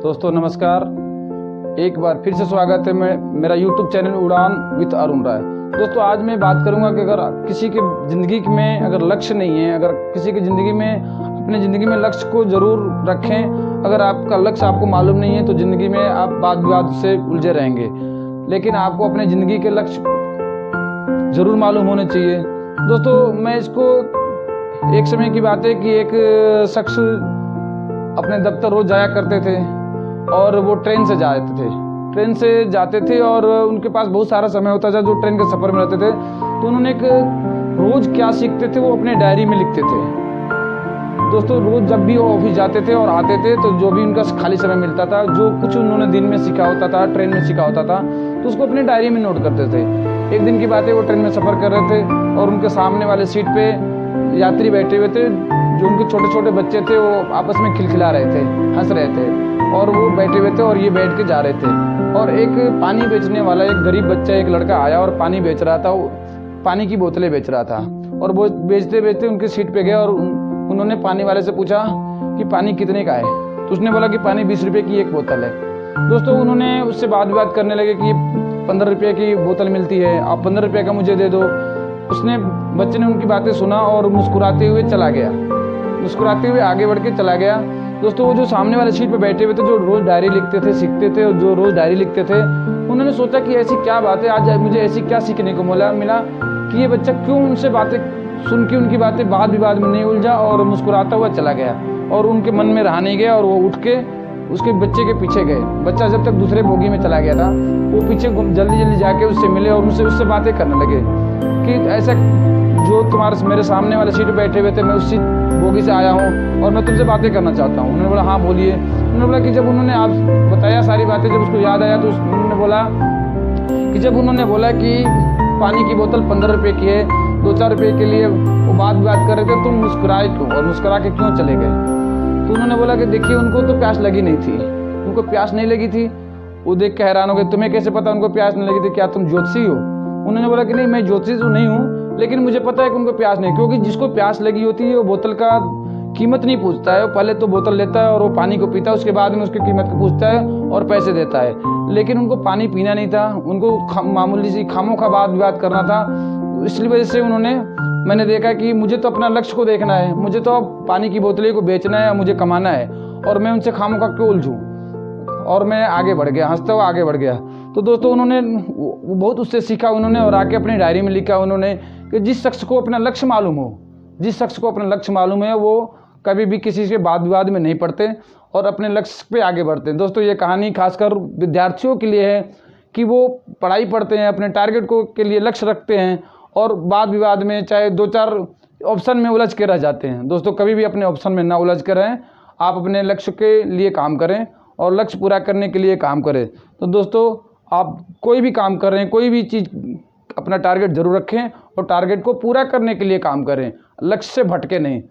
दोस्तों नमस्कार। एक बार फिर से स्वागत है मेरा YouTube चैनल उड़ान विद अरुण राय। दोस्तों आज मैं बात करूंगा कि अगर किसी के ज़िंदगी में अगर लक्ष्य नहीं है, अगर किसी की ज़िंदगी में अपनी ज़िंदगी में लक्ष्य को ज़रूर रखें। अगर आपका लक्ष्य आपको मालूम नहीं है तो ज़िंदगी में आप वाद विवाद से उलझे रहेंगे, लेकिन आपको अपने ज़िंदगी के लक्ष्य ज़रूर मालूम होने चाहिए। दोस्तों मैं इसको एक समय की बात है कि एक शख्स अपने दफ्तर रोज़ जाया करते थे और वो ट्रेन से जाते थे और उनके पास बहुत सारा समय होता था जो ट्रेन के सफ़र में रहते थे। तो उन्होंने एक रोज़ क्या सीखते थे वो अपने डायरी में लिखते थे। दोस्तों रोज़ जब भी वो ऑफिस जाते थे और आते थे तो जो भी उनका खाली समय मिलता था, जो कुछ उन्होंने दिन में सीखा होता था, ट्रेन में सीखा होता था, तो उसको अपनी डायरी में नोट करते थे। एक दिन की बात है, वो ट्रेन में सफ़र कर रहे थे और उनके सामने वाले सीट पे यात्री बैठे हुए थे। जो उनके छोटे छोटे बच्चे थे वो आपस में खिलखिला रहे थे, हंस रहे थे और वो बैठे हुए थे और ये बैठ के जा रहे थे। और एक पानी बेचने वाला एक गरीब बच्चा, एक लड़का आया और पानी बेच रहा था, वो पानी की बोतलें बेच रहा था। और वो बेचते बेचते उनकी सीट पे गया और उन्होंने पानी वाले से पूछा कि पानी कितने का है। तो उसने बोला कि पानी 20 रुपये की एक बोतल है। दोस्तों उन्होंने उससे बात करने लगे कि 15 रुपये की बोतल मिलती है, आप 15 रुपये का मुझे दे दो। बच्चे ने उनकी बातें सुना और मुस्कुराते हुए आगे बढ़ के चला गया। दोस्तों वो जो सामने वाले सीट पे बैठे हुए थे, जो रोज़ डायरी लिखते थे, सीखते थे और जो रोज़ डायरी लिखते थे, उन्होंने सोचा कि ऐसी क्या बात है, आज मुझे ऐसी क्या सीखने को मिला कि ये बच्चा क्यों उनसे बातें सुन के उनकी बातें वाद विवाद में नहीं उलझा और मुस्कुराता हुआ चला गया। और उनके मन में रहा नहीं गया और वो उठ के उसके बच्चे के पीछे गए। बच्चा जब तक दूसरे बोगी में चला गया था, वो पीछे जल्दी जाके उससे मिले और उससे बातें करने लगे कि ऐसा जो तुम्हारे मेरे सामने वाले सीट पे बैठे हुए थे, मैं उसी बोगी से आया हूँ और मैं तुमसे बातें करना चाहता हूँ। उन्होंने बोला हाँ बोलिए। उन्होंने बोला कि जब उन्होंने आप बताया सारी बातें, जब उसको याद आया तो उन्होंने बोला कि पानी की बोतल 15 रुपये की है, 2-4 रुपये के लिए वो बात कर रहे थे, तुम मुस्कुराए क्यों और मुस्कुरा के क्यों चले गए। तो उन्होंने बोला कि देखिए उनको तो प्यास लगी नहीं थी, उनको प्यास नहीं लगी थी। वो देख के हैरान हो गए, तुम्हें कैसे पता उनको प्यास नहीं लगी थी, क्या तुम ज्योतिषी हो। उन्होंने बोला कि नहीं मैं ज्योतिषी तो नहीं हूँ, लेकिन मुझे पता है कि उनको प्यास नहीं, क्योंकि जिसको प्यास लगी होती है वो बोतल का कीमत नहीं पूछता है। वो पहले तो बोतल लेता है और वो पानी को पीता है, उसके बाद में उसकी कीमत को पूछता है और पैसे देता है। लेकिन उनको पानी पीना नहीं था, उनको मामूली सी खामोखा वाद विवाद करना था। इसलिए वजह से मैंने देखा कि मुझे तो अपना लक्ष्य को देखना है, मुझे तो पानी की बोतलें को बेचना है, मुझे कमाना है और मैं उनसे खामोखा क्यों उलझूं। और मैं आगे बढ़ गया, हंसता हुआ आगे बढ़ गया। तो दोस्तों उन्होंने बहुत उससे सीखा उन्होंने और आके अपनी डायरी में लिखा उन्होंने कि जिस शख्स को अपना लक्ष्य मालूम है वो कभी भी किसी के वाद विवाद में नहीं पड़ते और अपने लक्ष्य पे आगे बढ़ते हैं। दोस्तों ये कहानी खासकर विद्यार्थियों के लिए है कि वो पढ़ाई पढ़ते हैं, अपने टारगेट को के लिए लक्ष्य रखते हैं और वाद विवाद में चाहे 2-4 ऑप्शन में उलझ के रह जाते हैं। दोस्तों कभी भी अपने ऑप्शन में ना उलझ कर रहें, आप अपने लक्ष्य के लिए काम करें और लक्ष्य पूरा करने के लिए काम करें। तो दोस्तों आप कोई भी काम कर रहे हैं, कोई भी चीज़ अपना टारगेट जरूर रखें और टारगेट को पूरा करने के लिए काम करें, लक्ष्य से भटके नहीं।